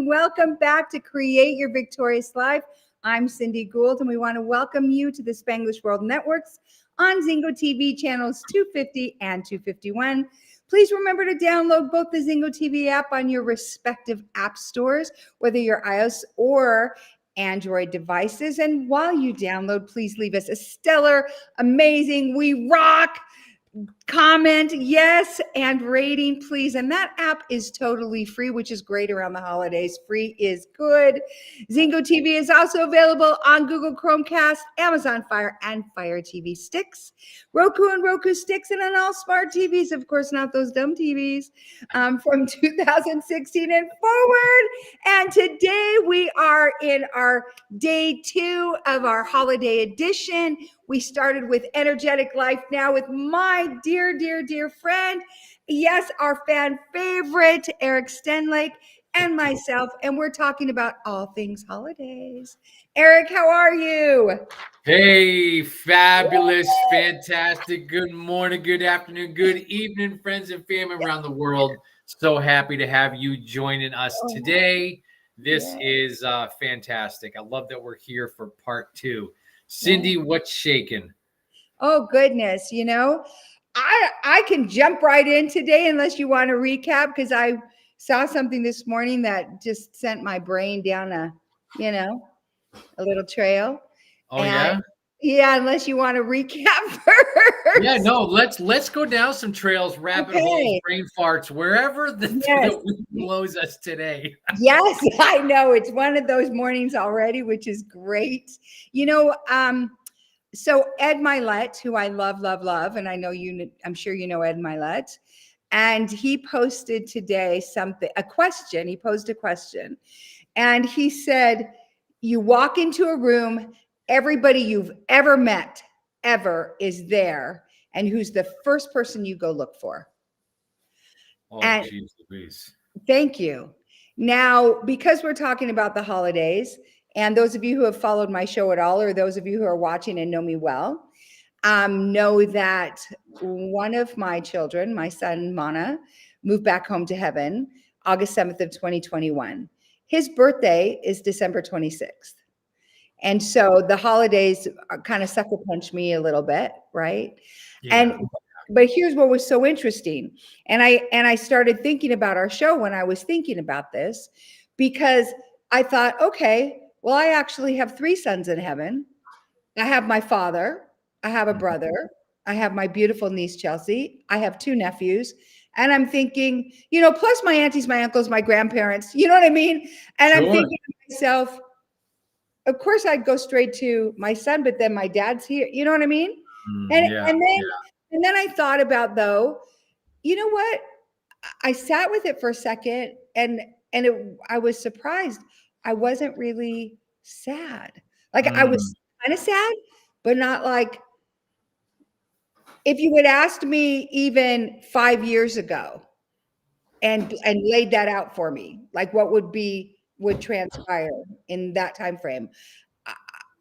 and welcome back to Create Your Victorious Life. I'm Cindy Gould, and we want to welcome you to the Spanglish World Networks on Zingo TV channels 250 and 251. Please remember to download both the Zingo TV app on your respective app stores, whether you're iOS or Android devices. And while you download, please leave us a stellar, amazing, we rock comment, yes, and rating, please. And that app is totally free, which is great around the holidays. Free is good. Zingo TV is also available on Google Chromecast, Amazon Fire, and Fire TV sticks, Roku and Roku sticks, and on all smart TVs, of course, not those dumb TVs, from 2016 and forward. And today we are in our day 2 of our holiday edition. We started with Energetic Life Now with my dear, dear, dear friend, yes, our fan favorite, Eric Stenlake, and myself, and we're talking about all things holidays. Eric, how are you? Hey, fabulous, fantastic. Good morning, good afternoon, good evening, friends and family around the world. So happy to have you joining us today. This is fantastic. I love that we're here for part 2. Cindy, what's shaking? Oh, goodness. You know, I can jump right in today unless you want to recap, because I saw something this morning that just sent my brain down a little trail. Oh, and, yeah, unless you want to recap first. Yeah, no, let's go down some trails, rabbit holes, brain farts, wherever the wind blows us today. Yes, I know. It's one of those mornings already, which is great. You know, so Ed Milet, who I love, and I know I'm sure you know Ed Milet, and he posted today a question. He posed a question, and he said, you walk into a room, everybody you've ever met ever is there, and who's the first person you go look for? Oh, jeez Louise. Thank you. Now, because we're talking about the holidays, and those of you who have followed my show at all, or those of you who are watching and know me well, know that one of my children, my son, Mana, moved back home to heaven August 7th of 2021. His birthday is December 26th. And so the holidays kind of sucker punch me a little bit, right? Yeah. But here's what was so interesting. And I started thinking about our show when I was thinking about this, because I thought, okay, well, I actually have 3 sons in heaven. I have my father, I have a brother, I have my beautiful niece, Chelsea, I have 2 nephews. And I'm thinking, plus my aunties, my uncles, my grandparents, you know what I mean? And I'm thinking to myself, of course I'd go straight to my son, but then my dad's here, you know what I mean? And then I thought about, though, you know what? I sat with it for a second, and I was surprised. I wasn't really sad. Like I was kind of sad, but not like, if you had asked me even 5 years ago and laid that out for me, like what would transpire in that time frame,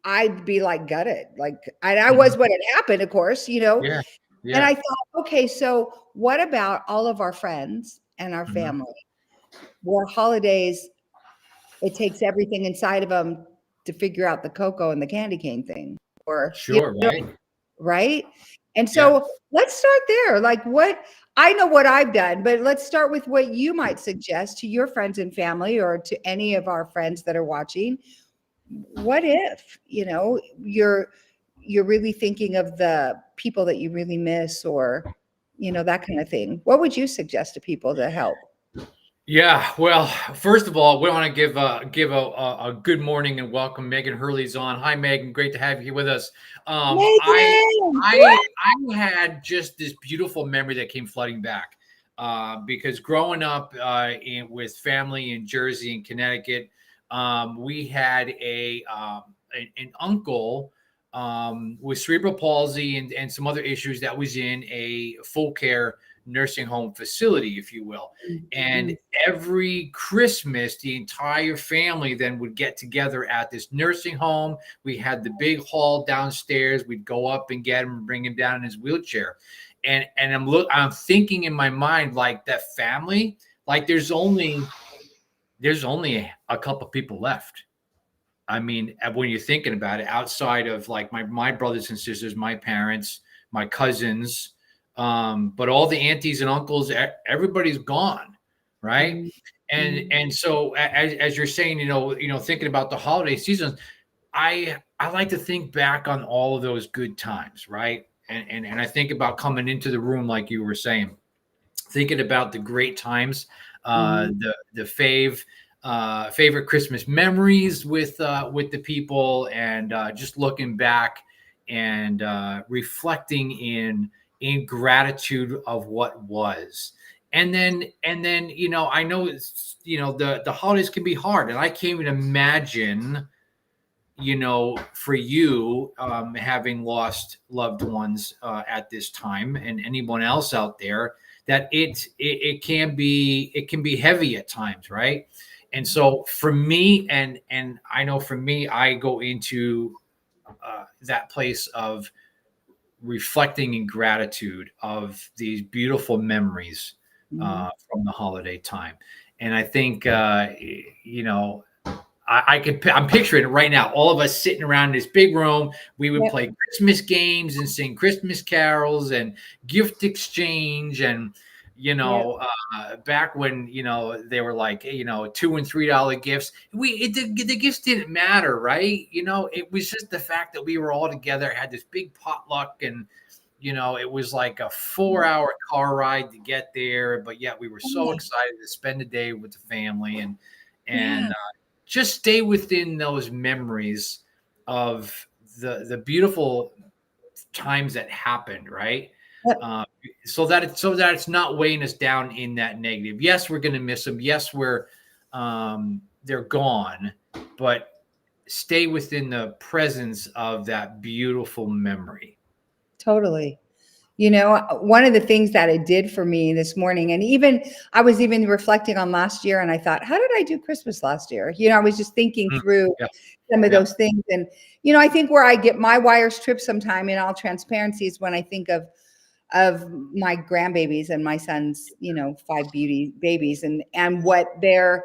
I'd be like gutted. Like I was what had happened, of course, Yeah. And I thought, okay, so what about all of our friends and our family, where holidays, it takes everything inside of them to figure out the cocoa and the candy cane thing, or right? And so let's start there. Like, I know what I've done, but let's start with what you might suggest to your friends and family, or to any of our friends that are watching. What if, you're really thinking of the people that you really miss, or, that kind of thing? What would you suggest to people to help? Yeah, well, first of all, we want to give a good morning and welcome. Megan Hurley's on. Hi, Megan. Great to have you here with us. I had just this beautiful memory that came flooding back because growing up with family in Jersey and Connecticut, we had an uncle with cerebral palsy and some other issues that was in a full care nursing home facility, if you will. And every Christmas, the entire family then would get together at this nursing home. We had the big hall downstairs. We'd go up and get him and bring him down in his wheelchair. And I'm thinking in my mind, like, that family, like there's only there's only a couple people left. I mean, when you're thinking about it, outside of like my brothers and sisters, my parents, my cousins, but all the aunties and uncles, everybody's gone, right? And so as you're saying, thinking about the holiday seasons, I like to think back on all of those good times, right? And I think about coming into the room like you were saying, thinking about the great times, the favorite Christmas memories with the people, and just looking back and reflecting in gratitude of what was. And then I know the holidays can be hard, and I can't even imagine for you, having lost loved ones at this time, and anyone else out there, that it can be heavy at times, right? And so for me, and I know for me, I go into that place of reflecting in gratitude of these beautiful memories from the holiday time. And I think I'm picturing it right now. All of us sitting around this big room. We would play Christmas games and sing Christmas carols and gift exchange. And, back when, they were like, $2 and $3 gifts, the gifts didn't matter, right? It was just the fact that we were all together, had this big potluck, and, it was like a 4-hour car ride to get there. But yet we were so excited to spend the day with the family, and just stay within those memories of the beautiful times that happened, right? So that it's not weighing us down in that negative. Yes, we're going to miss them. Yes, they're gone, but stay within the presence of that beautiful memory. Totally. One of the things that it did for me this morning, and I was even reflecting on last year, and I thought, how did I do Christmas last year? I was just thinking through some of those things. And, I think where I get my wires tripped sometime, in all transparency, is when I think of my grandbabies and my son's, 5 beauty babies, and what they're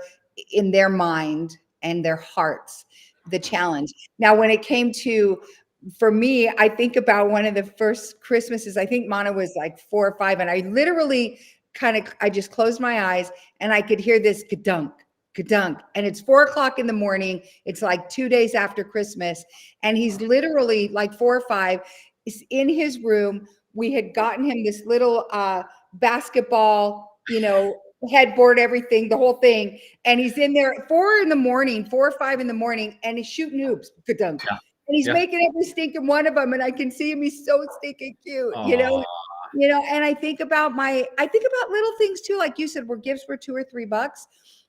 in their mind and their hearts, the challenge. Now, when it came to, for me, I think about one of the first Christmases. I think Mana was like 4 or 5, and I literally I just closed my eyes, and I could hear this gadunk, gadunk, and it's 4 o'clock in the morning. It's like 2 days after Christmas, and he's literally like 4 or 5, is in his room. We had gotten him this little basketball, headboard, everything, the whole thing, and he's in there 4 in the morning, 4 or 5 in the morning, and he's shooting hoops, gadunk. And he's making every stinking one of them, and I can see him. He's so stinking cute, And I think about little things too, like you said, where gifts were $2 or $3.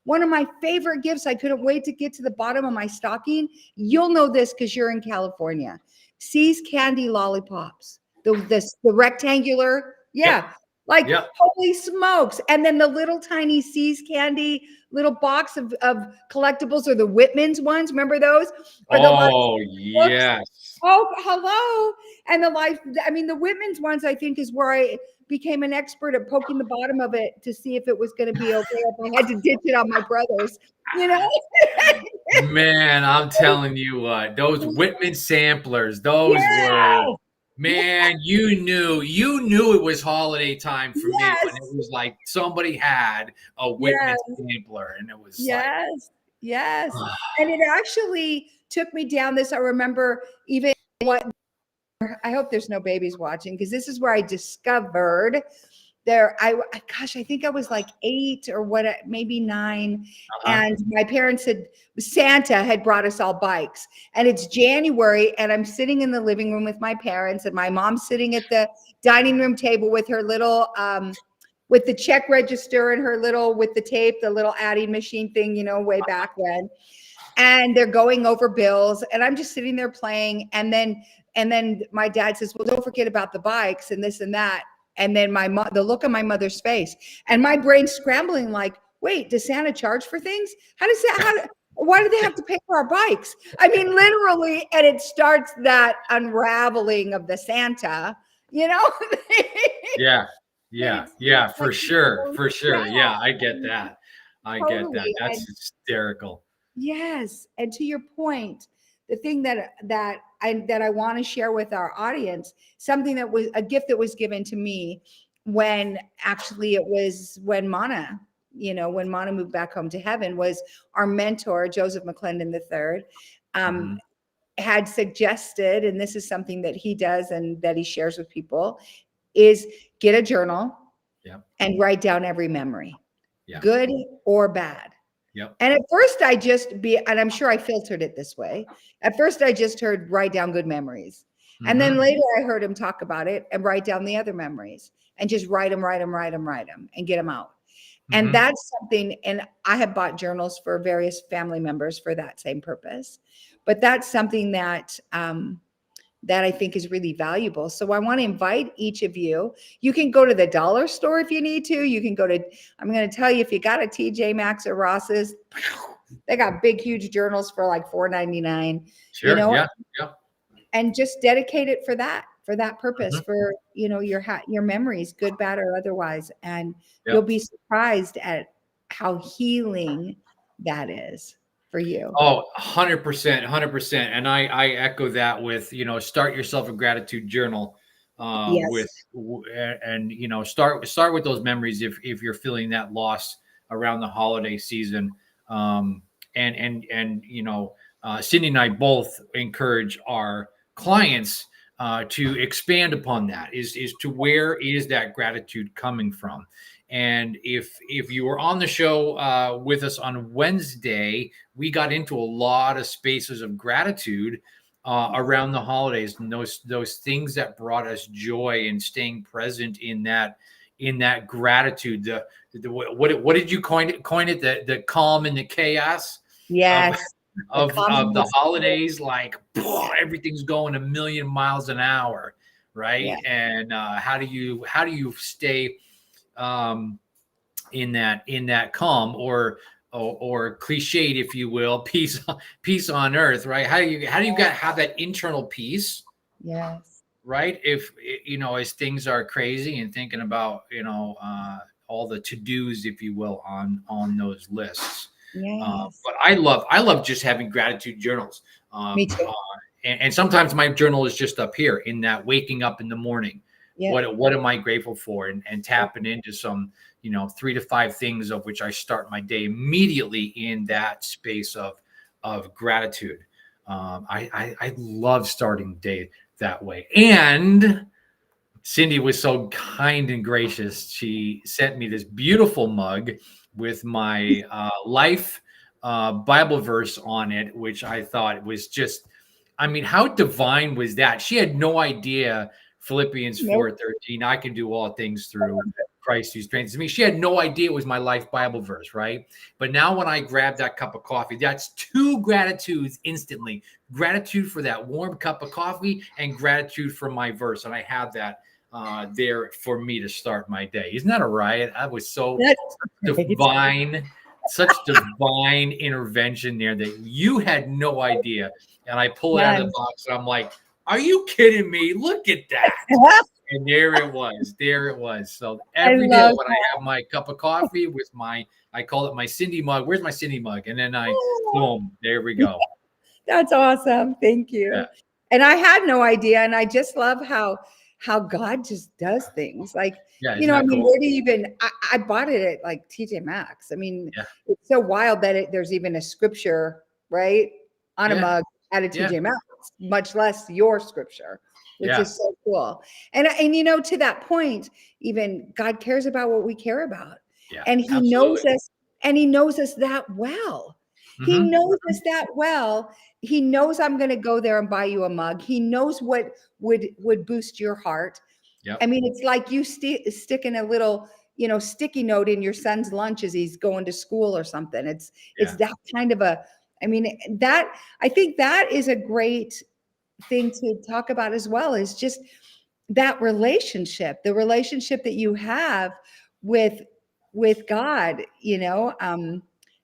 One of my favorite gifts, I couldn't wait to get to the bottom of my stocking. You'll know this because you're in California. See's candy lollipops, the rectangular, holy smokes! And then the little tiny See's candy little box of collectibles, or the Whitman's ones. Remember those? Or yes. Oh, hello. And the Whitman's ones, I think, is where I became an expert at poking the bottom of it to see if it was going to be okay, if I had to ditch it on my brothers, Man, I'm telling you what, those Whitman samplers, those were, man, you knew it was holiday time for me when it was like somebody had a Whitman sampler, and it was yes. And it actually took me down this. I remember even I hope there's no babies watching, because this is where I discovered I think I was like 8 or maybe 9. And my parents Santa had brought us all bikes, and it's January, and I'm sitting in the living room with my parents, and my mom's sitting at the dining room table with her little, with the check register and her little, with the tape, the little adding machine thing, way back when. And they're going over bills, and I'm just sitting there playing. And then my dad says, well, don't forget about the bikes and this and that. And then the look on my mother's face, and my brain scrambling, like, wait, does Santa charge for things? Why do they have to pay for our bikes? I mean, literally. And it starts that unraveling of the Santa, Yeah, for sure. Yeah, I get that. I get that. Totally. That's hysterical. Yes, and to your point, the thing that I want to share with our audience, something that was a gift that was given to me when actually it was when Mana moved back home to heaven, was our mentor Joseph McClendon III, um, Hmm. had suggested, and this is something that he does and that he shares with people, is get a journal Yep. and write down every memory, Yeah. good or bad. Yep. And at first and I'm sure I filtered it this way. At first I just heard write down good memories. And then Hmm. later I heard him talk about it and write down the other memories and just write them and get them out. And Hmm. that's something, and I have bought journals for various family members for that same purpose. But that's something that I think is really valuable. So I want to invite each of you. You can go to the dollar store if you need to. You can go to, I'm going to tell you, if you got a TJ Maxx or Ross's, they got big, huge journals for like $4.99, Sure. Yeah. Yeah. and just dedicate it for that purpose, Hmm. for, your memories, good, bad, or otherwise. And you'll Yep. be surprised at how healing that is for you. Oh, 100%, 100%. And I echo that with, start yourself a gratitude journal, Yes. and, start with those memories if you're feeling that loss around the holiday season. And Cindy and I both encourage our clients to expand upon that, is to where is that gratitude coming from? And if you were on the show with us on Wednesday, we got into a lot of spaces of gratitude around the holidays, and those things that brought us joy, and staying present in that gratitude. What did you coin it? The calm and the chaos of Yes. The of the calmness. holidays. Like, everything's going a million miles an hour, Yeah. right? And how do you stay um, in that calm, or cliched, if you will, peace on earth, right? How do you have that internal peace, Yes. right? If as things are crazy, and thinking about all the to-dos, if you will, on those lists. Yes. But I love just having gratitude journals. Me um, too. uh, and sometimes my journal is just up here, in that waking up in the morning. Yeah. What am I grateful for? And tapping into some 3 to 5 things, of which I start my day immediately in that space of gratitude. I love starting the day that way. And Cindy was so kind and gracious. She sent me this beautiful mug with my life Bible verse on it, which I thought was just, I mean, how divine was that? She had no idea Philippians Nope. 4:13, I can do all things through Christ who strengthens me. She had no idea it was my life Bible verse, right? But now when I grab that cup of coffee, that's 2 gratitudes instantly. Gratitude for that warm cup of coffee, and gratitude for my verse. And I have that there for me to start my day. Isn't that a riot? I was so That's great. such divine intervention there, that you had no idea. And I pull it out of the Yes. box, and I'm like, are you kidding me? Look at that. And there it was. There it was. So I every day love when I have my cup of coffee with I call it my Cindy mug. Where's my Cindy mug? And then boom, there we go. That's awesome. Thank Yeah. you. And I had no idea. And I just love how God just does things. Like, Yeah. Isn't I that mean, cool? where do you even I bought it at like TJ Maxx. I mean, Yeah. it's so wild that there's even a scripture, right? On a Yeah. mug at a Yeah. TJ Maxx, much less your scripture, which Yeah. is so cool. And to that point, even God cares about what we care about. Yeah. And he knows Absolutely. us, and he knows us that well. He Hmm. knows us that well. He knows I'm going to go there and buy you a mug. He knows what would boost your heart. I Yep. mean, it's like you sticking a little, sticky note in your son's lunch as he's going to school or something. It's Yeah. that kind of a. I mean, that I think that is a great thing to talk about as well. Is just that relationship, the relationship that you have with God.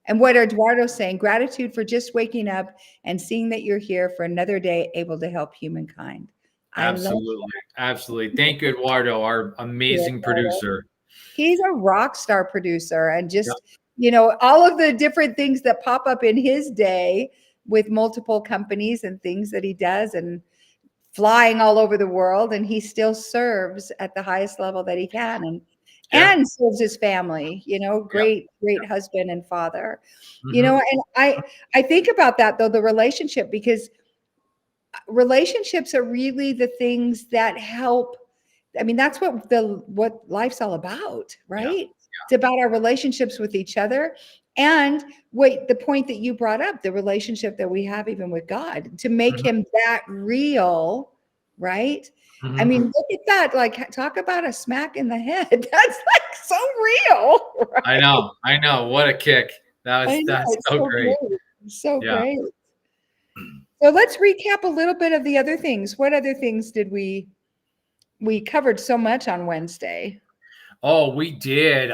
And what Eduardo's saying, gratitude for just waking up and seeing that you're here for another day, able to help humankind. I love Absolutely. Absolutely. Thank you, Eduardo, our it. amazing producer. He's a rock star producer, and Yep. just you know, all of the different things that pop up in his day with multiple companies and things that he does and flying all over the world, and he still serves at the highest level that he can, Yeah. and serves his family, you know, Yep. great husband and father. You know, Hmm. and I think about that though, the relationship, because relationships are really the things that help. I mean, that's what life's all about, Yeah. right? It's about our relationships with each other. And wait, the point that you brought up, the relationship that we have even with God, to make Hmm. him that real, right? I Hmm. mean, look at that. Like, talk about a smack in the head. That's like so real, I right? know. I know. What a kick. I know, That's it's so so great. great. It's so Yeah. great. So let's recap a little bit of the other things. What other things did we covered so much on Wednesday? Oh, we did.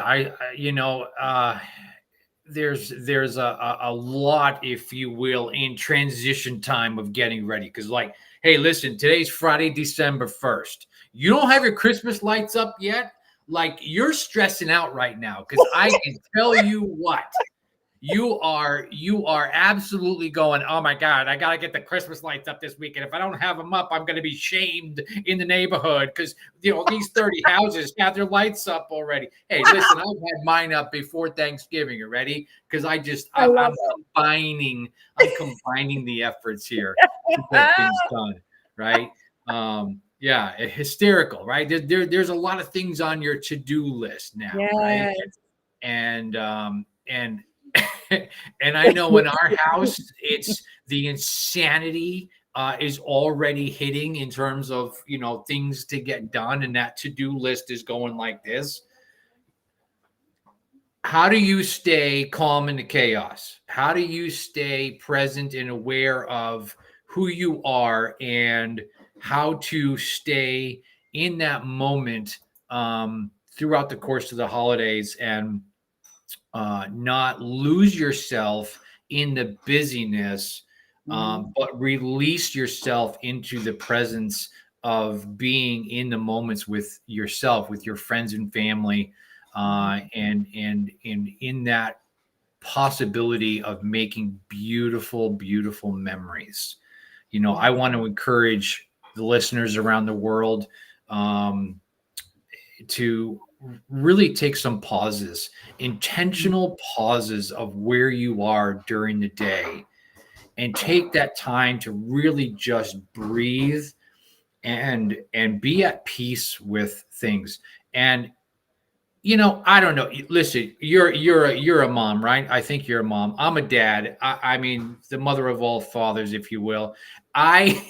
There's a lot, if you will, in transition time of getting ready. Because, like, hey, listen, today's Friday, December 1st. You don't have your Christmas lights up yet? Like, you're stressing out right now. Because I can tell you what, you are absolutely going, oh my God, I gotta get the Christmas lights up this weekend. If I don't have them up, I'm gonna be shamed in the neighborhood because these 30 houses have their lights up already. Hey, listen, I've had mine up before Thanksgiving already because I love I'm combining the efforts here to it. get things done, right? Yeah, hysterical, right? There's a lot of things on your to-do list now, right? Yes. And and I know in our house, it's the insanity is already hitting in terms of things to get done, and that to-do list is going like this. How do you stay calm in the chaos? How do you stay present and aware of who you are and how to stay in that moment throughout the course of the holidays and not lose yourself in the busyness, Mhm. but release yourself into the presence of being in the moments with yourself, with your friends and family, Mhm. and in that possibility of making beautiful, beautiful memories. Yeah. I want to encourage the listeners around the world. Um, to really take some pauses, intentional pauses of where you are during the day, and take that time to really just breathe and be at peace with things. And I don't know. Listen, you're a mom, right? I think you're a mom. I'm a dad. I mean, the mother of all fathers, if you will. I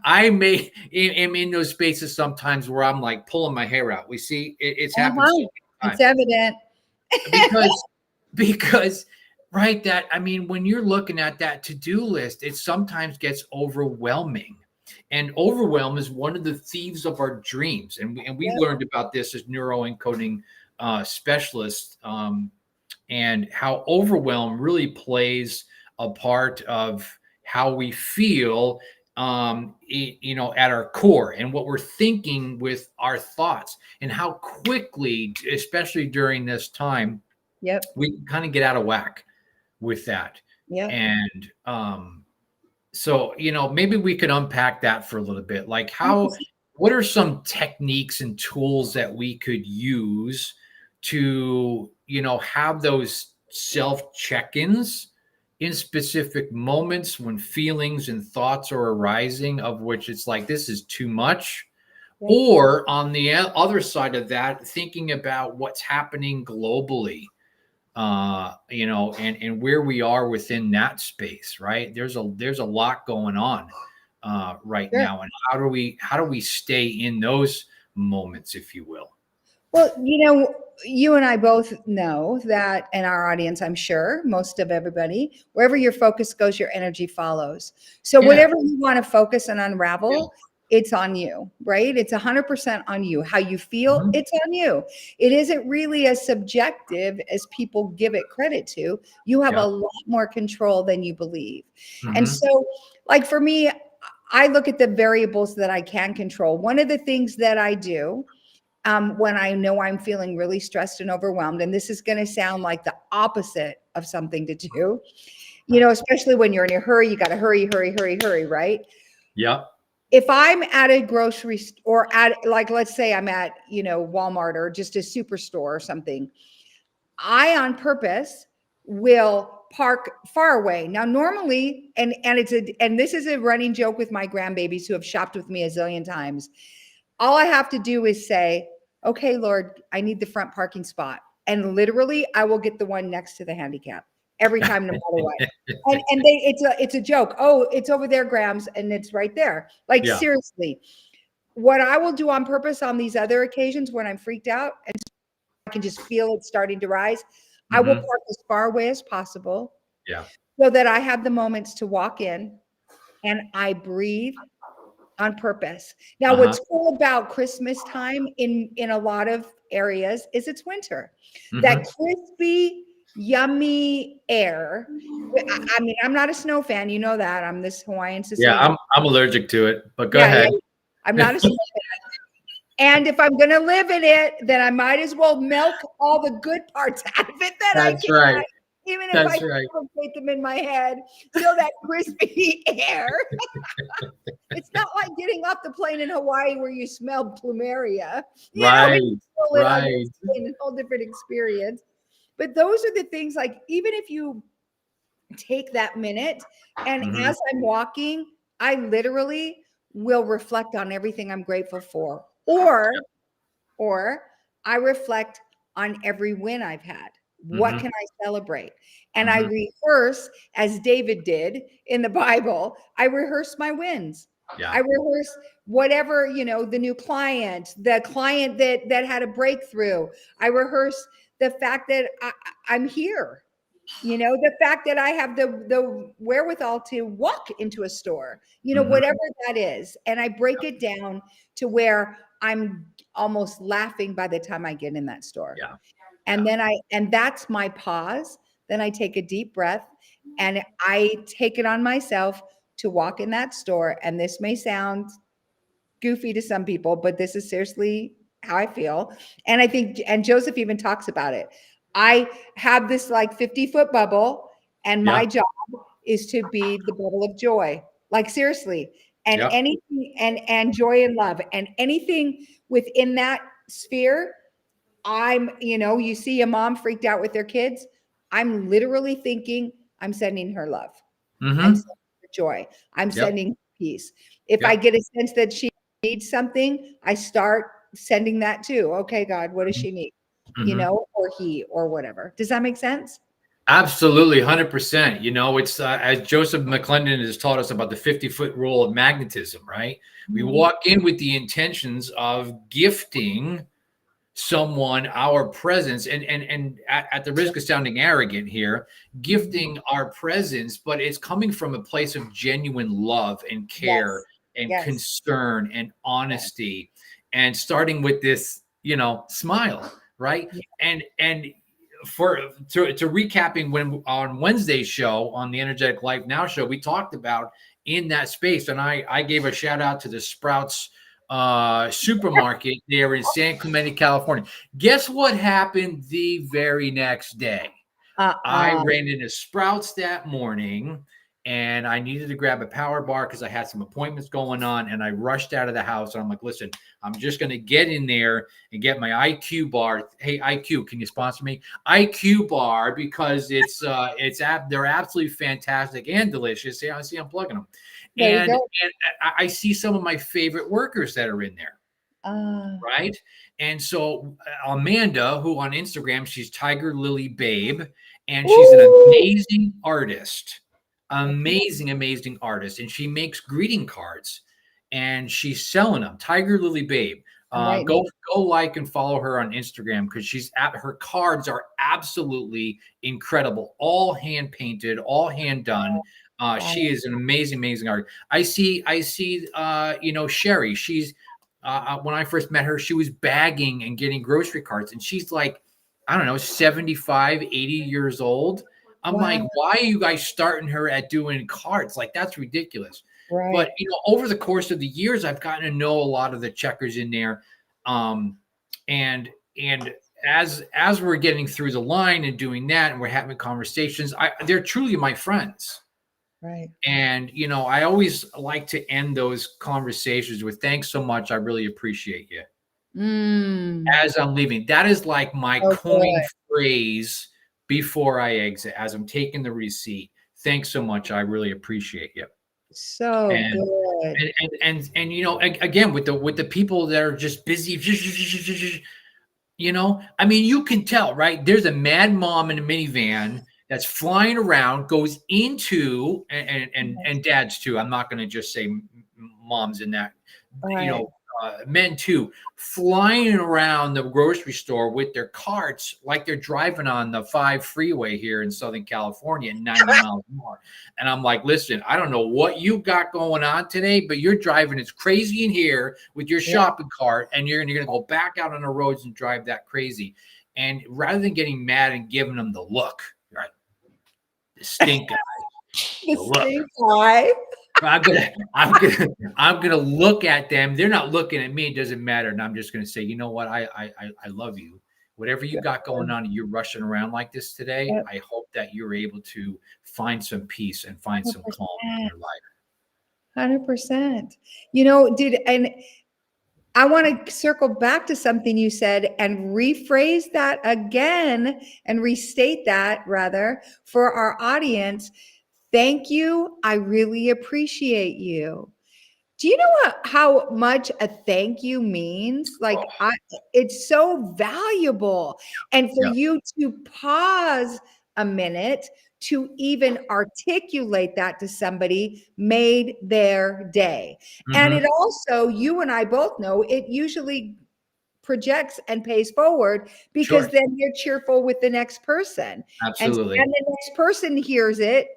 I may am in those spaces sometimes where I'm like pulling my hair out. We see it's happened so Uh-huh. many It's times evident. because because right, that I mean, when you're looking at that to-do list, it sometimes gets overwhelming, and overwhelm is one of the thieves of our dreams, and we Yep. learned about this as neuroencoding specialists, and how overwhelm really plays a part of how we feel, at our core, and what we're thinking with our thoughts, and how quickly, especially during this time, Yep. we can kind of get out of whack with that. Yep. And so, maybe we could unpack that for a little bit. Like, what are some techniques and tools that we could use to, have those self check-ins in specific moments when feelings and thoughts are arising, of which it's like, this is too much. Yep. Or on the other side of that, thinking about what's happening globally, and where we are within that space, right? There's a lot going on right Sure. now, and how do we stay in those moments, if you will? Well, you know, you and I both know that, and our audience, I'm sure, most of everybody, wherever your focus goes, your energy follows. So, Yeah, whatever you want to focus and yeah. unravel, it's on you, right? It's 100% on you. How you feel, Mhm. it's on you. It isn't really as subjective as people give it credit to. You have a Yeah. lot more control than you believe. And Hmm. so, like for me, I look at the variables that I can control. One of the things that I do when I know I'm feeling really stressed and overwhelmed. And this is going to sound like the opposite of something to do, especially when you're in a hurry, you got to hurry, hurry, hurry, hurry, right? Yep. If I'm at a grocery or like, let's say I'm at, Walmart or just a superstore or something, I on purpose will park far away. Now, normally, and this is a running joke with my grandbabies who have shopped with me a zillion times. All I have to do is say, okay, Lord, I need the front parking spot. And literally I will get the one next to the handicap every time, no matter what. And it's a joke. Oh, it's over there, Grams, and it's right there. Like, Yeah. seriously, what I will do on purpose on these other occasions when I'm freaked out and I can just feel it starting to rise, I will park as far away as possible. Yeah. So that I have the moments to walk in and I breathe on purpose. Now, what's cool about Christmas time in a lot of areas is it's winter. That crispy, yummy air. I mean, I'm not a snow fan. You know that. I'm this Hawaiian Sicilian. Yeah, I'm allergic to it, but go Yeah, ahead. I'm not a snow fan. And if I'm going to live in it, then I might as well milk all the good parts out of it that That's I can. right. Even if That's I right. fabricate them in my head, feel that crispy air. It's not like getting off the plane in Hawaii where you smell plumeria. Right. Right. A whole different experience. But those are the things, like, even if you take that minute and as I'm walking, I literally will reflect on everything I'm grateful for. Or I reflect on every win I've had. What can I celebrate? And I rehearse, as David did in the Bible, I rehearse my wins. Yeah. I rehearse whatever, the new client, the client that had a breakthrough. I rehearse the fact that I'm here. The fact that I have the wherewithal to walk into a store, whatever that is. And I break it down to where I'm almost laughing by the time I get in that store. Yeah. And then and that's my pause. Then I take a deep breath and I take it on myself to walk in that store. And this may sound goofy to some people, but this is seriously how I feel. And I think, and Joseph even talks about it. I have this like 50-foot bubble, and my job is to be the bubble of joy. Like, seriously. And anything and joy and love and anything within that sphere, you see a mom freaked out with their kids. I'm literally thinking, I'm sending her love. I'm sending her joy. I'm sending peace. If I get a sense that she needs something, I start sending that too. Okay, God, what does she need? Or he, or whatever. Does that make sense? Absolutely, 100%. It's as Joseph McClendon has taught us about the 50-foot rule of magnetism, right? We walk in with the intentions of gifting someone our presence, and at the risk of sounding arrogant here, gifting our presence, but it's coming from a place of genuine love and care and concern and honesty, and starting with this, smile, right? And to recapping, when on Wednesday's show, on the Energetic Life Now show, we talked about in that space, and I gave a shout out to the Sprouts supermarket there in San Clemente, California. Guess what happened the very next day? I ran into Sprouts that morning, and I needed to grab a power bar because I had some appointments going on, and I rushed out of the house. And I'm like, listen, I'm just going to get in there and get my IQ bar. Hey, IQ, can you sponsor me? IQ bar, because they're absolutely fantastic and delicious. See, I'm plugging them. And I see some of my favorite workers that are in there. Right. And so Amanda, who on Instagram, she's Tiger Lily Babe, and she's an amazing artist, amazing artist. And she makes greeting cards and she's selling them. Tiger Lily Babe. Go like and follow her on Instagram, because her cards are absolutely incredible. All hand painted, all hand done. She is an amazing artist. I see, Sherry, she's, when I first met her, she was bagging and getting grocery carts, and she's like, I don't know, 75, 80 years old. I'm like, why are you guys starting her at doing carts? Like, that's ridiculous. Right. But, over the course of the years, I've gotten to know a lot of the checkers in there. and as we're getting through the line and doing that, and we're having conversations, they're truly my friends. Right. And I always like to end those conversations with "Thanks so much. I really appreciate you." Mm. As I'm leaving, that is like my Oh, coin good. phrase before I exit. As I'm taking the receipt, "Thanks so much. I really appreciate you." So And good. again, with the people that are just busy, I mean, you can tell, right? There's a mad mom in a minivan that's flying around, goes into and dads too. I'm not going to just say moms in that, you Right. know, men too, flying around the grocery store with their carts like they're driving on the 5 freeway here in Southern California at 90 miles an hour. And I'm like, listen, I don't know what you got going on today, but you're driving as crazy in here with your Yeah. shopping cart, and you're going to go back out on the roads and drive that crazy. And rather than getting mad and giving them the look, right, the stink eye, The the look. stink eye. I'm gonna look at them. They're not looking at me. It doesn't matter. And I'm just gonna say, you know what? I love you. Whatever you got going on, and you're rushing around like this today. Yep. I hope that you're able to find some peace and find some calm in 100%. your life. 100%. And I want to circle back to something you said and rephrase that again and restate that rather for our audience. Thank you. I really appreciate you. Do you know how much a thank you means? Oh, It's so valuable. And for yeah. you to pause a minute to even articulate that to somebody made their day. And it Mm-hmm. also, you and I both know, it usually projects and pays forward because Sure. then you're cheerful with the next person. Absolutely. And the next person hears it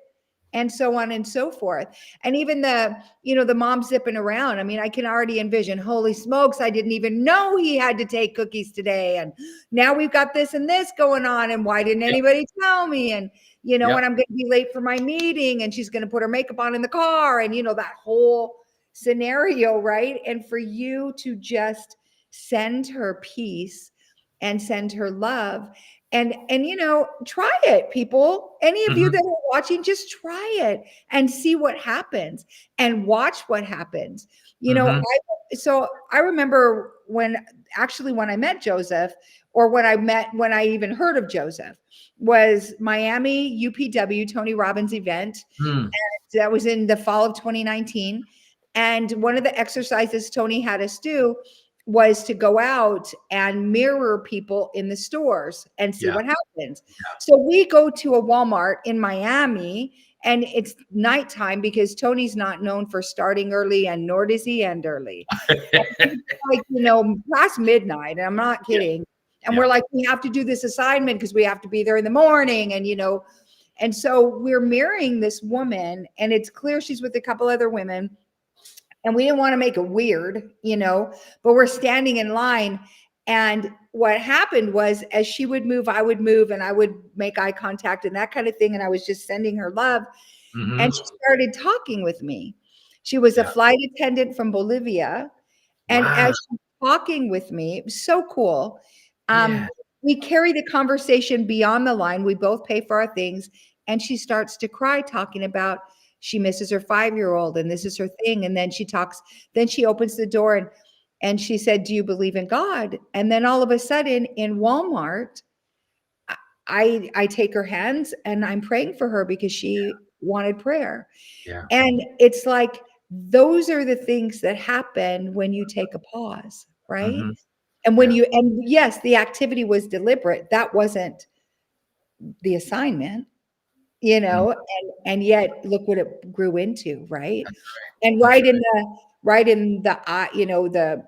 and so on and so forth. And even the mom zipping around. I mean, I can already envision, holy smokes, I didn't even know he had to take cookies today. And now we've got this and this going on. And why didn't Yep. anybody tell me? And, Yep. and I'm going to be late for my meeting and she's going to put her makeup on in the car and, that whole scenario, right? And for you to just send her peace and send her love and try it, people. Any of you Mm-hmm. that are watching, just try it and see what happens and watch what happens. Mm-hmm. I remember when I met Joseph, or when I even heard of Joseph, was Miami UPW Tony Robbins event. Mm. And that was in the fall of 2019. And one of the exercises Tony had us do was to go out and mirror people in the stores and see Yeah. what happens. Yeah. So we go to a Walmart in Miami and it's nighttime because Tony's not known for starting early and nor does he end early. Like, past midnight, and I'm not Yeah. kidding. And we're Yeah. like, we have to do this assignment because we have to be there in the morning. And so we're mirroring this woman and it's clear she's with a couple other women. And we didn't want to make it weird, but we're standing in line. And what happened was, as she would move, I would move and I would make eye contact and that kind of thing. And I was just sending her love. And Mm-hmm. she started talking with me. She was a Yeah. flight attendant from Bolivia. And Wow. as she's talking with me, it was so cool. Yeah. We carry the conversation beyond the line. We both pay for our things. And she starts to cry, talking about she misses her 5-year-old and this is her thing. And then she opens the door and she said, "Do you believe in God?" And then all of a sudden in Walmart, I take her hands and I'm praying for her because she wanted prayer. Yeah. And it's like, those are the things that happen when you take a pause, right? Mm-hmm. And Yeah. yes, the activity was deliberate. That wasn't the assignment, Mm. and yet look what it grew into, right? That's right. And That's right in the the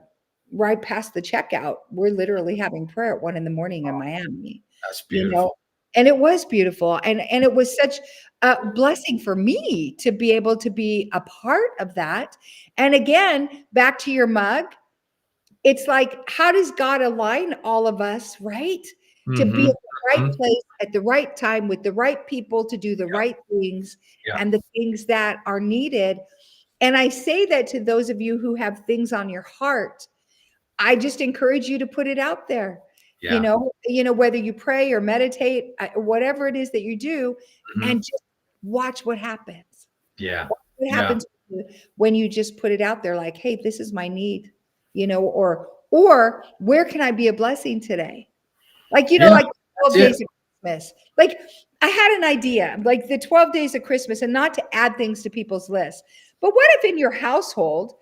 right past the checkout, we're literally having prayer at 1 a.m. in Miami, That's you know, beautiful. and it was beautiful. And it was such a blessing for me to be able to be a part of that. And again, back to your mug, it's like, how does God align all of us, right? To be Mhm. at the right Mhm. place at the right time with the right people to do the Yeah, right things yeah. and the things that are needed. And I say that to those of you who have things on your heart. I just encourage you to put it out there. Yeah. Whether you pray or meditate, whatever it is that you do, Mhm. and just watch what happens. Yeah. What Yeah. happens when you just put it out there like, hey, this is my need, or where can I be a blessing today? Like, Yeah. like 12 That's it. days of Christmas. Like, I had an idea, like the 12 days of Christmas, and not to add things to people's list. But what if in your household,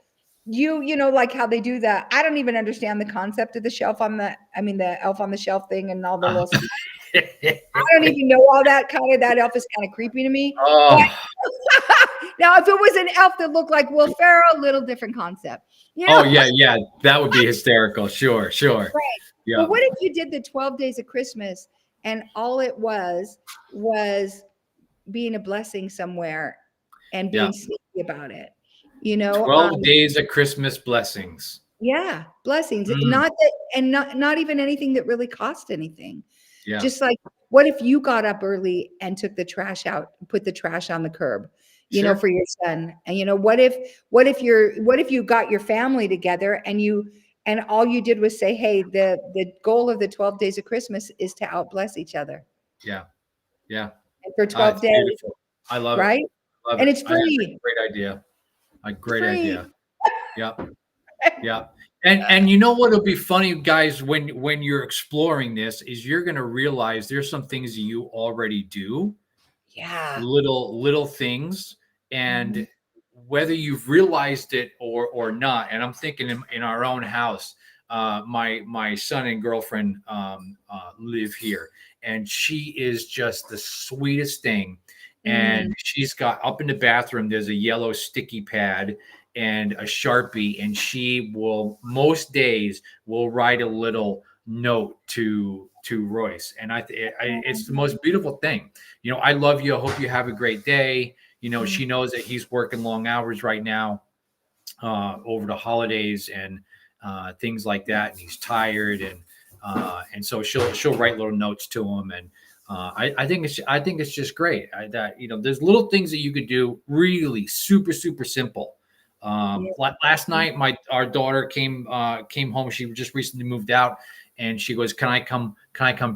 like how they do that? I don't even understand the concept of the elf on the shelf thing and all the little stuff. I don't even know all that that elf is kind of creepy to me. But Oh. now, if it was an elf that looked like Will Ferrell, little different concept. Oh yeah, yeah. That would be hysterical. Sure, sure. Right. Yeah. But what if you did the 12 days of Christmas and all it was being a blessing somewhere and Yeah. being sneaky about it? 12 days of Christmas blessings. Yeah, blessings. Mm. Not that, and not even anything that really cost anything. Yeah. Just like, what if you got up early and took the trash out, put the trash on the curb, Sure. for your son? And what if you got your family together and all you did was say, hey, the goal of the 12 days of Christmas is to outbless each other. Yeah. Yeah. And for 12 It's days, beautiful. I love it. right? Love And it. it's I think it's free. a great idea. A great Free. idea. Yeah. Yeah. And you know what'll be funny, guys, when you're exploring this, is you're going to realize there's some things that you already do, Yeah. little things, and Mhm. whether you've realized it or not. And I'm thinking in our own house, my son and girlfriend live here, and she is just the sweetest thing. And she's got, up in the bathroom, there's a yellow sticky pad and a Sharpie, and she will most days will write a little note to Royce. And it's the most beautiful thing. I love you. I hope you have a great day. She knows that he's working long hours right now over the holidays and things like that, and he's tired, and so she'll write little notes to him. And I think it's just great that there's little things that you could do, really super simple. Last night, our daughter came home. She just recently moved out, and she goes, "Can I come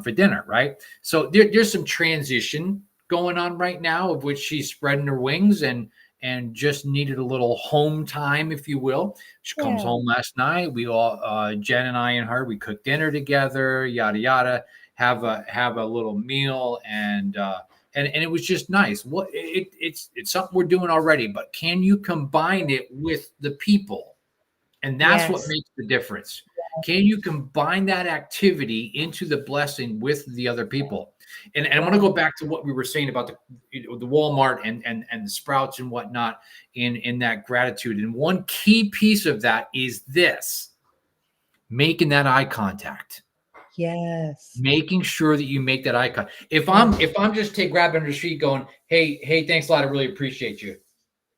for dinner?" Right. So there's some transition going on right now, of which she's spreading her wings and just needed a little home time, if you will. She comes home last night. We all, Jen and I and her, we cooked dinner together, yada yada. Have a little meal, and it was just nice. It's something we're doing already, but can you combine it with the people? And that's what makes the difference. Can you combine that activity into the blessing with the other people? And I want to go back to what we were saying about the Walmart and the Sprouts and whatnot in that gratitude. And one key piece of that is this: making that eye contact. Yes. Making sure that you make that eye contact. If I'm just grabbing under the street going, hey, thanks a lot, I really appreciate you.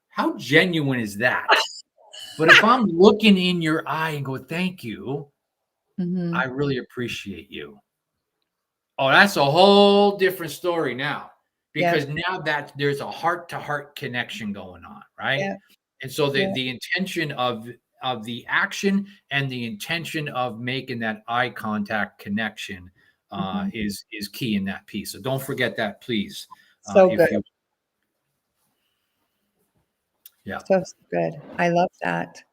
How genuine is that? But if I'm looking in your eye and go, thank you, I really appreciate you. Oh, that's a whole different story now, because now that there's a heart-to-heart connection going on, right? Yeah. And so the intention of the action and the intention of making that eye contact connection is key in that piece. So don't forget that, please. So good. Yeah. So good. I love that.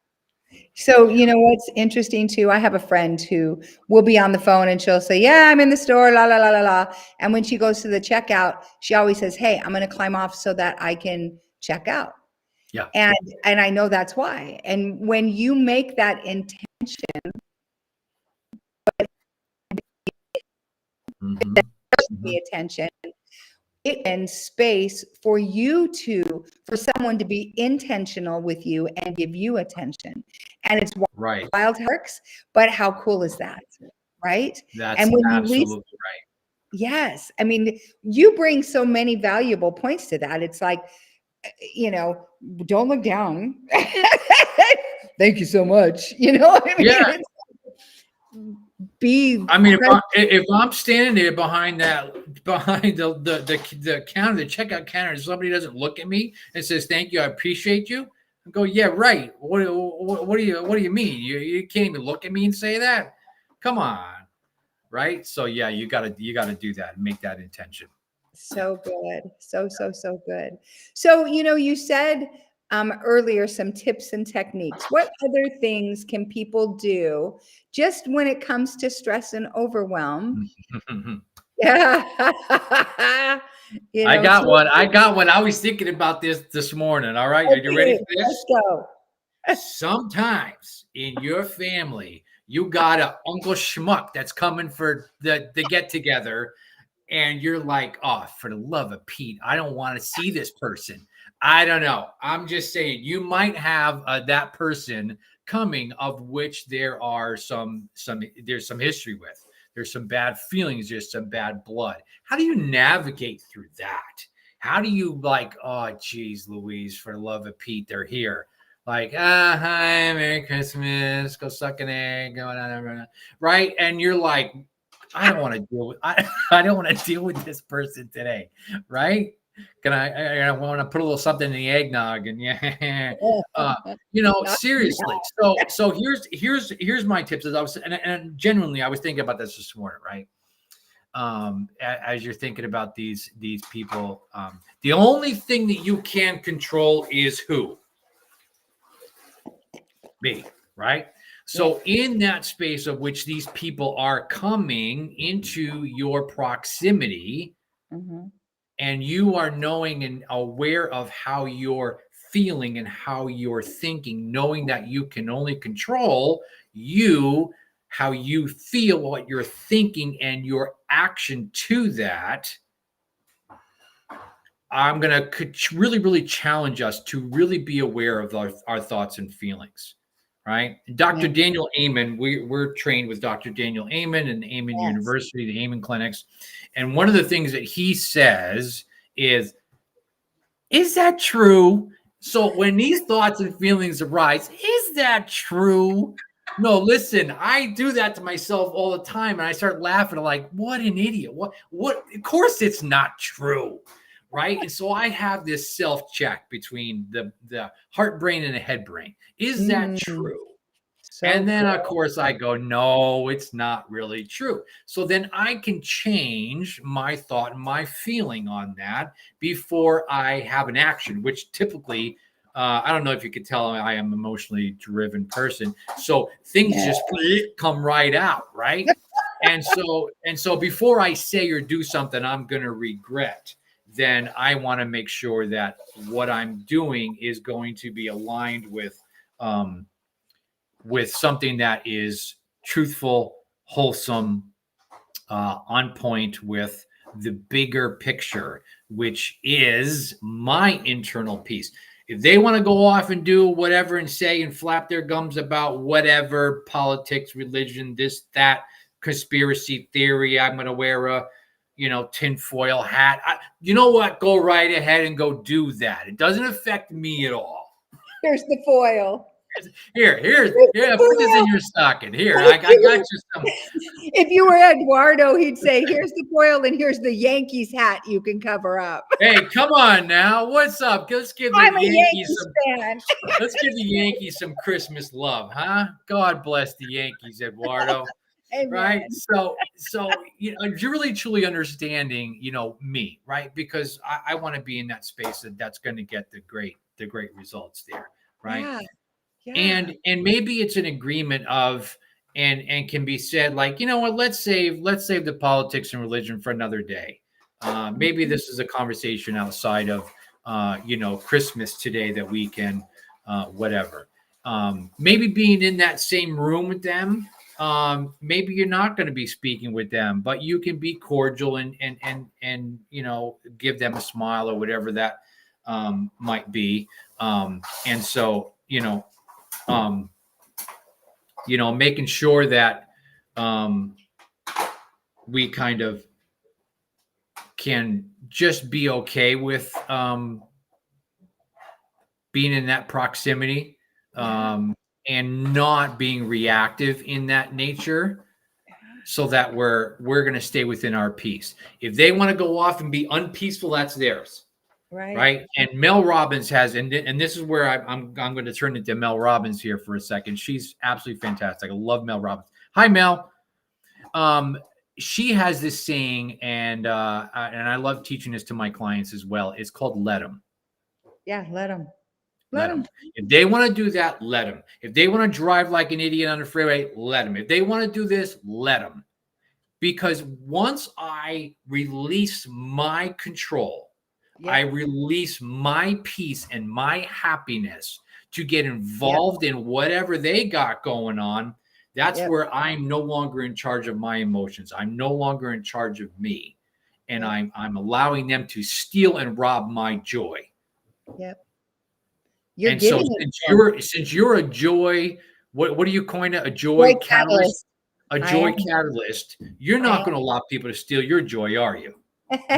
So, what's interesting too, I have a friend who will be on the phone and she'll say, yeah, I'm in the store, la, la, la, la, la. And when she goes to the checkout, she always says, hey, I'm going to climb off so that I can check out. Yeah. And I know that's why. And when you make that intention, the attention, and space for someone to be intentional with you and give you attention. And it's wild works, but how cool is that? Right. That's and when absolutely right. Yes. I mean, you bring so many valuable points to that. It's like, don't look down. Thank you so much. Yeah. If I'm standing there behind the counter, the checkout counter, and somebody doesn't look at me and says, thank you, I appreciate you, I go, yeah, right. What do you mean? You can't even look at me and say that. Come on, right? So yeah, you gotta do that and make that intention. So good. So good. So, you said earlier some tips and techniques. What other things can people do just when it comes to stress and overwhelm? Yeah. I got So, one. I got one. I was thinking about this morning. All right, are you ready okay, for let's this? go. Sometimes in your family, you got a Uncle Schmuck that's coming for the get together, and you're like, oh, for the love of Pete, I don't want to see this person. I don't know. I'm just saying, you might have that person coming, of which there's some history with. There's some bad feelings. There's some bad blood. How do you navigate through that? How do you like, oh, geez, Louise, for the love of Pete, they're here. Like, hi, Merry Christmas, go suck an egg, right? And you're like, I don't want to deal with I don't want to deal with this person today, right? Can I want to put a little something in the eggnog and yeah, seriously. So here's my tips. As I was and genuinely I was thinking about this morning, right? As you're thinking about these people, the only thing that you can control is who? Me, right? So in that space of which these people are coming into your proximity, Mhm. and you are knowing and aware of how you're feeling and how you're thinking, knowing that you can only control you, how you feel, what you're thinking, and your action to that. I'm going to really, really challenge us to really be aware of our thoughts and feelings, right? Dr. Yeah. Daniel Amen, we're trained with Dr. Daniel Amen and Amen Yes. University, the Amen clinics. And one of the things that he says is that true? So when these thoughts and feelings arise, is that true? No, listen, I do that to myself all the time. And I start laughing like, what an idiot. What, of course it's not true. Right. And so I have this self check between the heart brain and the head brain. Is that Mm, true? so And then, of good. course, I go, no, it's not really true. So then I can change my thought and my feeling on that before I have an action, which typically, I don't know if you could tell I am an emotionally driven person. So things Yeah. just come right out, right? And so before I say or do something I'm going to regret, then I want to make sure that what I'm doing is going to be aligned um, with something that is truthful, wholesome, on point with the bigger picture, which is my internal peace. If they want to go off and do whatever and say and flap their gums about whatever politics, religion, this, that, conspiracy theory, I'm going to wear a tinfoil hat. You know what? Go right ahead and go do that. It doesn't affect me at all. Here's the foil. Here, put this in your stocking. Here, I got you some. If you were Eduardo, he'd say, "Here's the foil, and here's the Yankees hat you can cover up." Hey, come on now. What's up? Let's give the I'm a Yankees Yankees some. fan. Let's give the Yankees some Christmas love, huh? God bless the Yankees, Eduardo. Right? Amen. So you're really truly understanding, me, right? Because I want to be in that space that's going to get the great results there, right? Yeah. Yeah. And maybe it's an agreement of and can be said like, you know what, let's save the politics and religion for another day. Maybe Mhm. this is a conversation outside of Christmas today that we can whatever. Maybe being in that same room with them, maybe you're not going to be speaking with them, but you can be cordial and give them a smile or whatever that might be. And so um, making sure that um, we kind of can just be okay with being in that proximity, Yeah. and not being reactive in that nature, so that we're going to stay within our peace. If they want to go off and be unpeaceful, that's theirs. Right. right? And Mel Robbins has, and this is where I'm going to turn into Mel Robbins here for a second. She's absolutely fantastic. I love Mel Robbins. Hi, Mel. Um, she has this saying, and I love teaching this to my clients as well. It's called "Let them." Yeah. Let them. Let Let them. them. If they want to do that, let them. If they want to drive like an idiot on the freeway, let them. If they want to do this, let them. Because once I release my control, I Yep. release my peace and my happiness to get Yep. involved in whatever they got going on. That's Yep. where I'm no longer in charge of my emotions. I'm no longer in charge of me. And Yep. I'm allowing them to steal and rob my joy. Yep. You're And so giving it since to them. you're a joy, what do you coin it? A Joy joy catalyst? catalyst. A I joy am. catalyst. You're I not going to allow people to steal your joy, are you?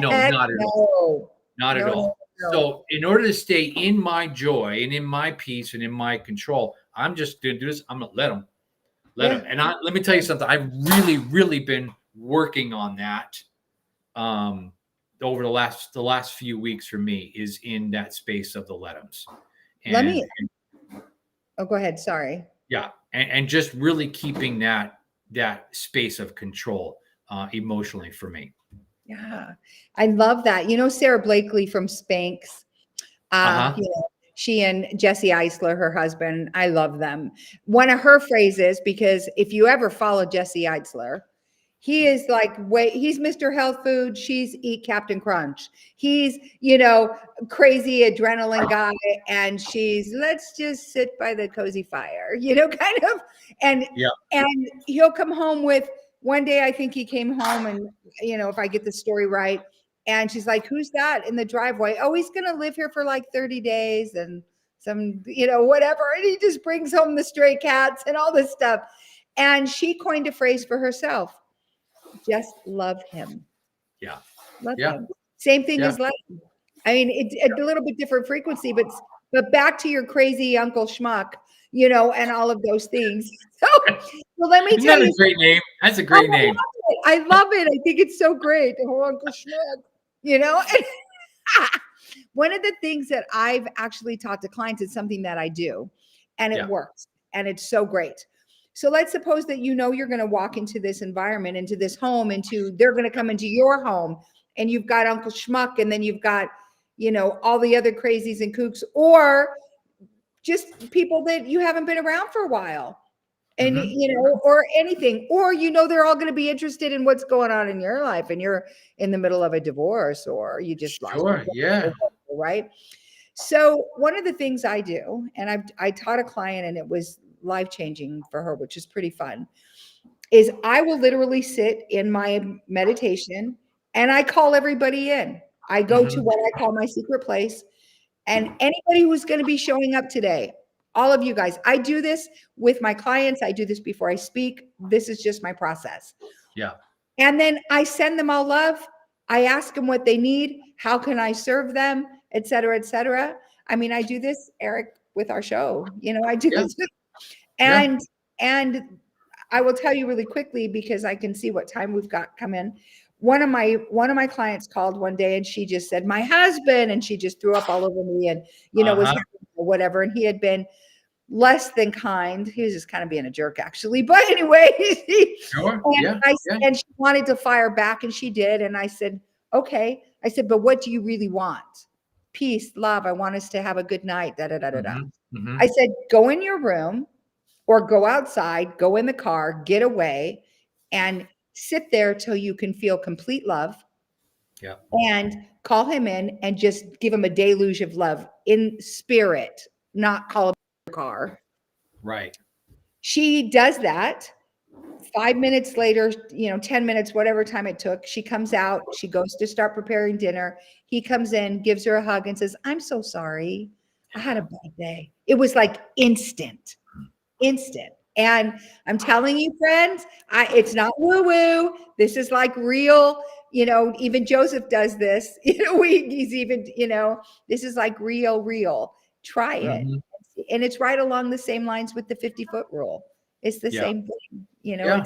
No, am. not at all. No. Not at No. No. all. No. So, in order to stay in my joy and in my peace and in my control, I'm just going to do this. I'm going to let them, let them. Yeah. And let me tell you something. I've really, really been working on that over the last few weeks for me is in that space of the let them's. Let And, me. Oh, go ahead. Sorry. yeah, and just really keeping that space of control emotionally for me. Yeah. I love that. You know, Sarah Blakely from Spanx. Uh-huh. You know, she and Jesse Eisler, her husband, I love them. One of her phrases, because if you ever follow Jesse Eisler, he is like, wait, he's Mr. Health Food. She's Eat Captain Crunch. He's, crazy adrenaline guy. And she's, let's just sit by the cozy fire, kind of. And, Yeah. and he'll come home with, one day, I think he came home and, if I get the story right, and she's like, who's that in the driveway? Oh, he's going to live here for like 30 days and some, whatever. And he just brings home the stray cats and all this stuff. And she coined a phrase for herself. Just love him. Yeah. Love Yeah. him. Same thing Yeah. as love. I mean, it's a little bit different frequency, but back to your crazy Uncle Schmuck, and all of those things. So, well, let me Isn't tell that a you. great name? That's a Oh, great name. I love it. I think it's so great. Oh, Uncle Schmuck, One of the things that I've actually taught to clients is something that I do, and it Yeah. works, and it's so great. So let's suppose that you're going to walk into this environment, into this home, they're going to come into your home, and you've got Uncle Schmuck, and then you've got, all the other crazies and kooks, or just people that you haven't been around for a while. And, Mhm. or anything, or, they're all going to be interested in what's going on in your life, and you're in the middle of a divorce, or you just lost your Sure. job, Yeah. right? So one of the things I do, and I taught a client and it was life-changing for her, which is pretty fun, is I will literally sit in my meditation and I call everybody in. I go to Mhm. what I call my secret place, and anybody who's going to be showing up today, all of you guys, I do this with my clients. I do this before I speak. This is just my process. Yeah. And then I send them all love. I ask them what they need. How can I serve them, et cetera, et cetera. I mean, I do this, Eric, with our show. I do Yeah. this. Yeah. And I will tell you really quickly, because I can see what time we've got come in. One of my clients called one day and she just said, my husband, and she just threw up all over me and, was Uh-huh. whatever. And he had been less than kind. He was just kind of being a jerk, actually. But anyway, Sure. and Yeah. Yeah. and she wanted to fire back, and she did. And I said, okay. I said, but what do you really want? Peace, love. I want us to have a good night. Da da da da da. Mhm. Mhm. I said, go in your room or go outside, go in the car, get away, and sit there till you can feel complete love, Yeah. and call him in and just give him a deluge of love in spirit, not call him in your car. Right. She does that. 5 minutes later, 10 minutes, whatever time it took, she comes out, she goes to start preparing dinner. He comes in, gives her a hug and says, I'm so sorry. I had a bad day. It was like instant. And I'm telling you, friends, it's not woo woo. This is like real, even Joseph does this, he's even, this is like real. Try it. Mhm. And it's right along the same lines with the 50-foot rule. It's the Yeah. same thing, Yeah.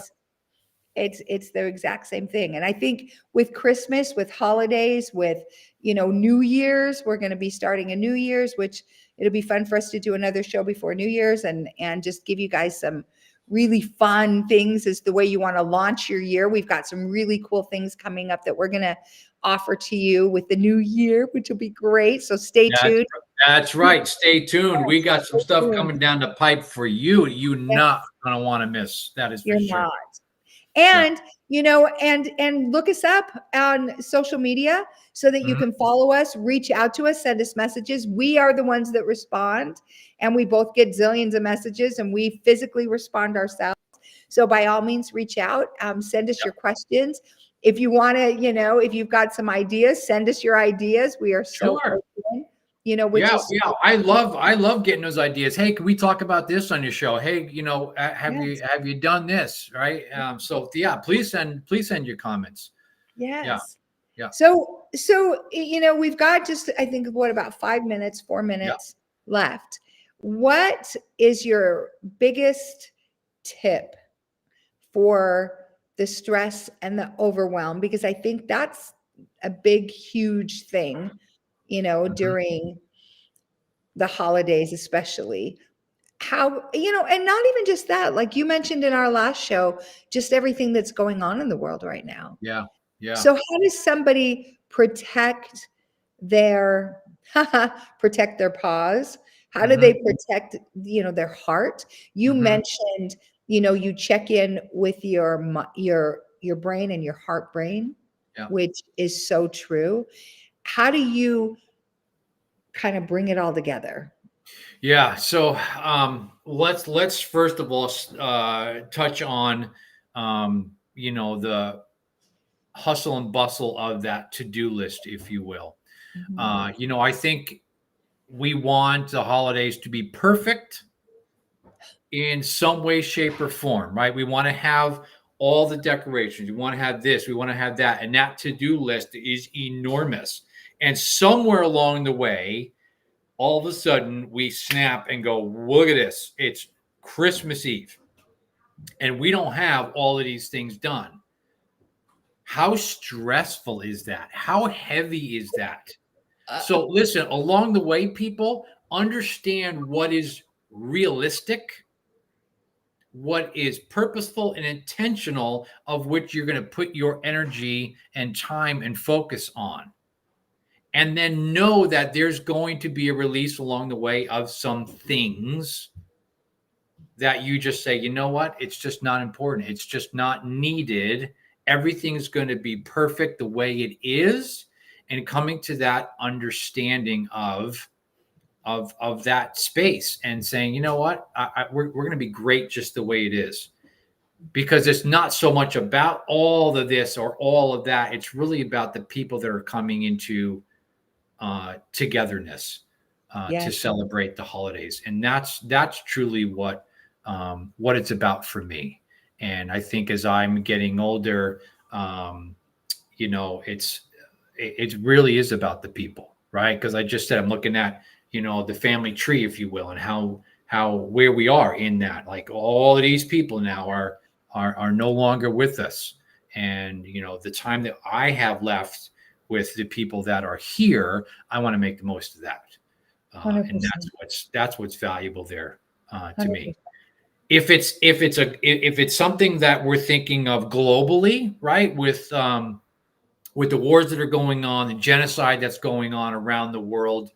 It's the exact same thing. And I think with Christmas, with holidays, with, New Year's, we're going to be starting a New Year's, which it'll be fun for us to do another show before New Year's and just give you guys some really fun things as the way you want to launch your year. We've got some really cool things coming up that we're going to offer to you with the new year, which will be great. So stay That's, tuned. that's right. Stay tuned. We got some stuff tuned. coming down the pipe for you. You're not going to want to miss. That is for You're sure. not. And, and look us up on social media so that you can follow us, reach out to us, send us messages. We are the ones that respond, and we both get zillions of messages, and we physically respond ourselves. So by all means, reach out, send us your questions. If you want to, if you've got some ideas, send us your ideas. We are so open. I love getting those ideas. Hey, can we talk about this on your show? Hey, have you done this? Right. Please send your comments. Yes. Yeah. So, we've got just, I think, about 4 minutes left. What is your biggest tip for the stress and the overwhelm? Because I think that's a big, huge thing, during the holidays, especially. How, and not even just that, like you mentioned in our last show, just everything that's going on in the world right now. Yeah. So how does somebody protect their pause? How do they protect, their heart? You mentioned, you check in with your brain and your heart brain, which is so true. How do you kind of bring it all together? Yeah. So let's first of all touch on the hustle and bustle of that to-do list, if you will. I think we want the holidays to be perfect in some way, shape, or form, right? We want to have all the decorations. We want to have this. We want to have that. And that to-do list is enormous. And somewhere along the way, all of a sudden we snap and go, look at this. It's Christmas Eve. And we don't have all of these things done. How stressful is that? How heavy is that? So listen, along the way, people understand what is realistic, what is purposeful and intentional, of which you're going to put your energy and time and focus on. And then know that there's going to be a release along the way of some things that you just say, you know what? It's just not important. It's just not needed. Everything's going to be perfect the way it is. And coming to that understanding of that space and saying, you know what? We're going to be great just the way it is. Because it's not so much about all of this or all of that. It's really about the people that are coming into togetherness to celebrate the holidays. And that's truly what it's about for me. And I think as I'm getting older, it really is about the people, right? Because I just said, I'm looking at, the family tree, if you will, and how where we are in that, like all of these people now are no longer with us. And, the time that I have left with the people that are here, I want to make the most of that. And that's what's valuable there to me. If it's something that we're thinking of globally, right? With the wars that are going on, the genocide that's going on around the world,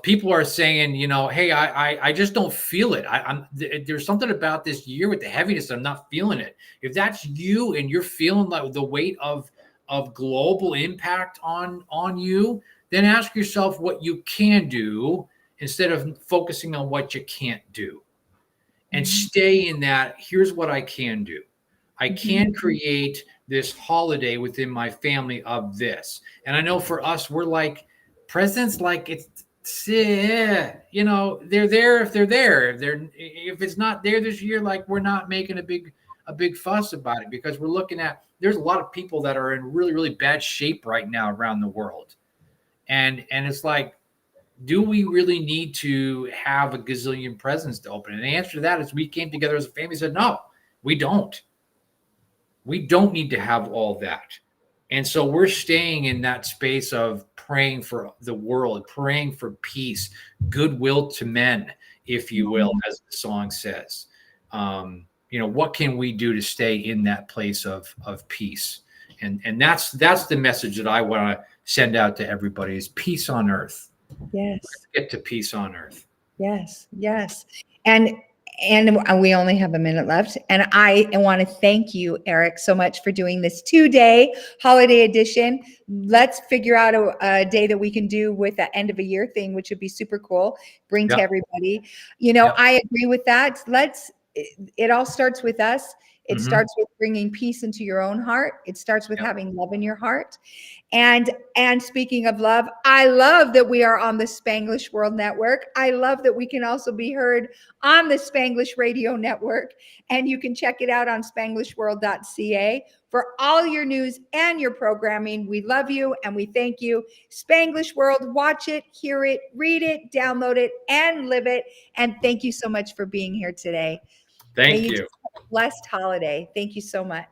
people are saying, hey, I just don't feel it. There's something about this year with the heaviness. I'm not feeling it. If that's you and you're feeling like the weight of global impact on you, then ask yourself what you can do instead of focusing on what you can't do, and stay in that. Here's what I can do. I can create this holiday within my family of this. And I know for us, we're like presents, like they're there if they're there. If it's not there this year, like we're not making a big fuss about it, because we're looking at, there's a lot of people that are in really, really bad shape right now around the world. And it's like, do we really need to have a gazillion presents to open? And the answer to that is we came together as a family and said, no, We don't. We don't need to have all that. And so we're staying in that space of praying for the world, praying for peace, goodwill to men, if you will, as the song says. What can we do to stay in that place of peace? And that's the message that I want to send out to everybody is peace on earth. Yes. Let's get to peace on earth. Yes. Yes. And we only have a minute left. And I want to thank you, Eric, so much for doing this 2-day holiday edition. Let's figure out a day that we can do with the end of a year thing, which would be super cool. Bring to everybody. I agree with that. It all starts with us. It starts with bringing peace into your own heart. It starts with having love in your heart. And speaking of love, I love that we are on the Spanglish World Network. I love that we can also be heard on the Spanglish Radio Network. And you can check it out on spanglishworld.ca for all your news and your programming. We love you and we thank you. Spanglish World, watch it, hear it, read it, download it, and live it. And thank you so much for being here today. Thank you. Blessed holiday. Thank you so much.